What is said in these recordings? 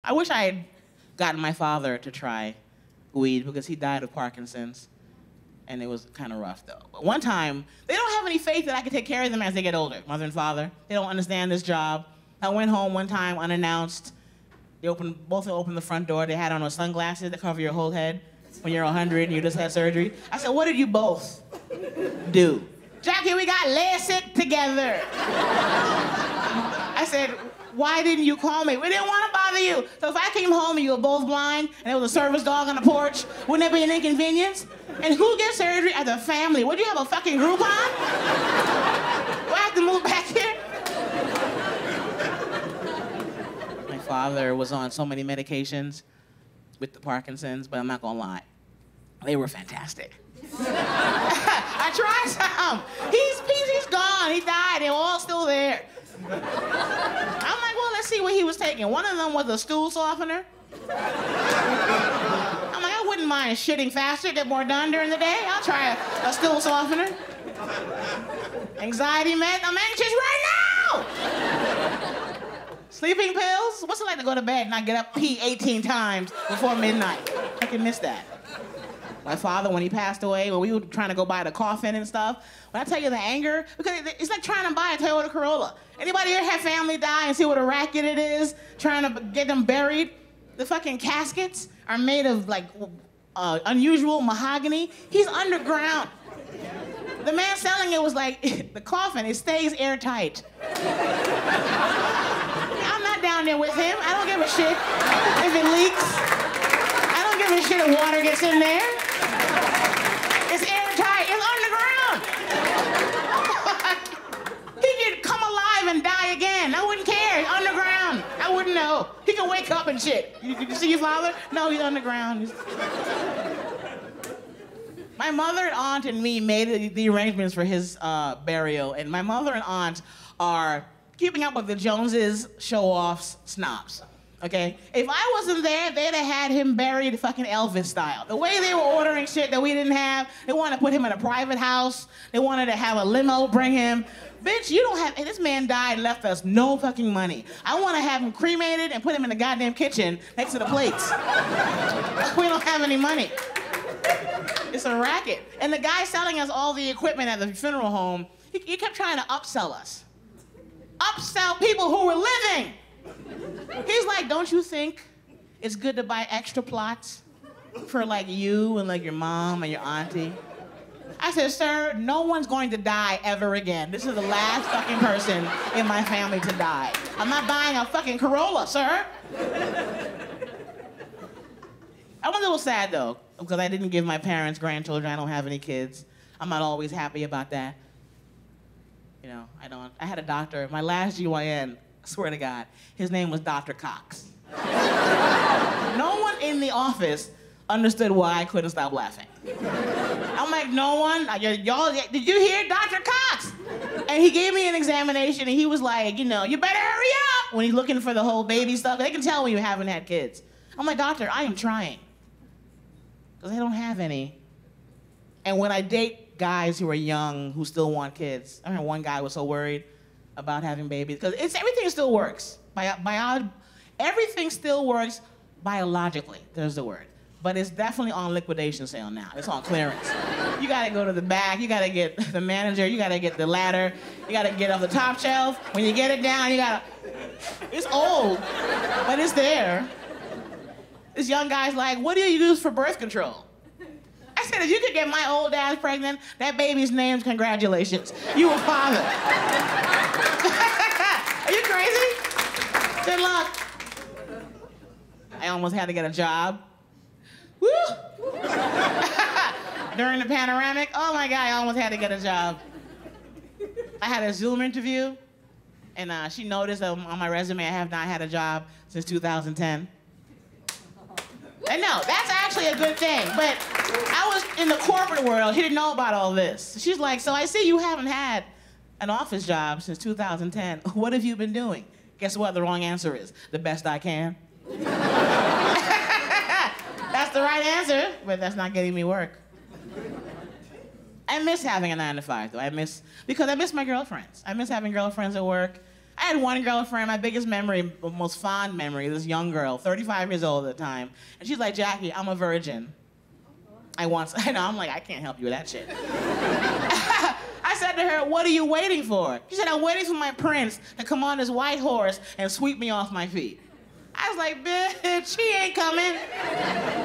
I wish I had gotten my father to try weed because he died of Parkinson's. And it was kind of rough, though. But one time, they don't have any faith that I could take care of them as they get older, mother and father. They don't understand this job. I went home one time unannounced. Both opened the front door. They had on those sunglasses that cover your whole head when you're 100 and you just had surgery. I said, what did you both do? Jackie, we got LASIK together. I said, why didn't you call me? We didn't want to bother you. So if I came home and you were both blind and there was a service dog on the porch, wouldn't that be an inconvenience? And who gets surgery as a family? Would you have a fucking Groupon? Do I have to move back here? My father was on so many medications with the Parkinson's, but I'm not gonna lie. They were fantastic. I tried some. He's gone. He died. They're all still there. I'm like, well, let's see what he was taking. One of them was a stool softener. I'm like, I wouldn't mind shitting faster, get more done during the day. I'll try a stool softener. Anxiety meds. I'm anxious right now. Sleeping pills. What's it like to go to bed and not get up, pee 18 times before midnight? I can miss that. My father, when he passed away, when we were trying to go buy the coffin and stuff, when I tell you the anger, because it's like trying to buy a Toyota Corolla. Anybody here have family die and see what a racket it is, trying to get them buried? The fucking caskets are made of like unusual mahogany. He's underground. The man selling it was like, the coffin, it stays airtight. I'm not down there with him. I don't give a shit if it leaks. I don't give a shit if water gets in there. It's airtight. It's underground. He could come alive and die again. I wouldn't care. He's underground. I wouldn't know. He can wake up and shit. You see your father? No, he's underground. My mother and aunt and me made the arrangements for his burial, and my mother and aunt are keeping up with the Joneses, Showoffs, snobs. Okay? If I wasn't there, they'd have had him buried fucking Elvis style. The way they were ordering shit that we didn't have, they wanted to put him in a private house. They wanted to have a limo bring him. Bitch, you don't have, and this man died and left us no fucking money. I want to have him cremated and put him in the goddamn kitchen next to the plates. We don't have any money. It's a racket. And the guy selling us all the equipment at the funeral home, he kept trying to upsell us. Upsell people who were living. He's like, don't you think it's good to buy extra plots for like you and like your mom and your auntie? I said, sir, no one's going to die ever again. This is the last fucking person in my family to die. I'm not buying a fucking Corolla, sir. I'm a little sad though, because I didn't give my parents grandchildren. I don't have any kids. I'm not always happy about that. You know, I had a doctor, my last GYN, I swear to God, his name was Dr. Cox. No one in the office understood why I couldn't stop laughing. I'm like, no one, y'all, did you hear Dr. Cox? And he gave me an examination and he was like, you know, you better hurry up when he's looking for the whole baby stuff. They can tell when you haven't had kids. I'm like, doctor, I am trying. Because I don't have any. And when I date guys who are young, who still want kids, I remember one guy was so worried about having babies, because everything still works. Everything still works biologically, there's the word. But it's definitely on liquidation sale now. It's on clearance. You gotta go to the back, you gotta get the manager, you gotta get the ladder, you gotta get off the top shelf. When you get it down, you gotta, it's old, but it's there. This young guy's like, what do you use for birth control? I said, if you could get my old ass pregnant, that baby's name's congratulations. You a father. Are you crazy? Good luck. I almost had to get a job. Woo! During the panoramic, oh my God, I almost had to get a job. I had a Zoom interview, and she noticed on my resume I have not had a job since 2010. And no, that's actually a good thing, but I was in the corporate world, she didn't know about all this. She's like, so I see you haven't had an office job since 2010. What have you been doing? Guess what the wrong answer is? The best I can. That's the right answer, but that's not getting me work. I miss having a 9 to 5 though. Because I miss my girlfriends. I miss having girlfriends at work. I had one girlfriend, my biggest memory, most fond memory, this young girl, 35 years old at the time. And she's like, Jackie, I'm a virgin. I know, I'm like, I can't help you with that shit. I said to her, what are you waiting for? She said, I'm waiting for my prince to come on his white horse and sweep me off my feet. I was like, bitch, she ain't coming.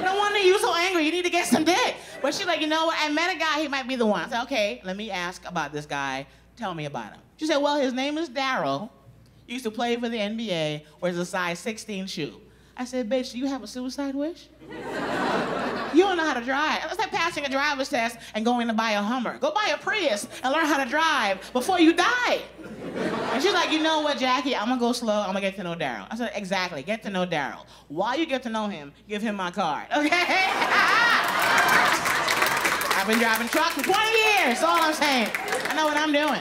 No wonder you so angry, you need to get some dick. But she's like, you know what, I met a guy, he might be the one. I said, okay, let me ask about this guy. Tell me about him. She said, well, his name is Daryl. He used to play for the NBA, wears a size 16 shoe. I said, bitch, do you have a suicide wish? You don't know how to drive. It's like passing a driver's test and going to buy a Hummer. Go buy a Prius and learn how to drive before you die. And she's like, you know what, Jackie, I'm gonna go slow, I'm gonna get to know Daryl. I said, exactly, get to know Daryl. While you get to know him, give him my card, okay? I've been driving trucks for 20 years, that's all I'm saying. I know what I'm doing.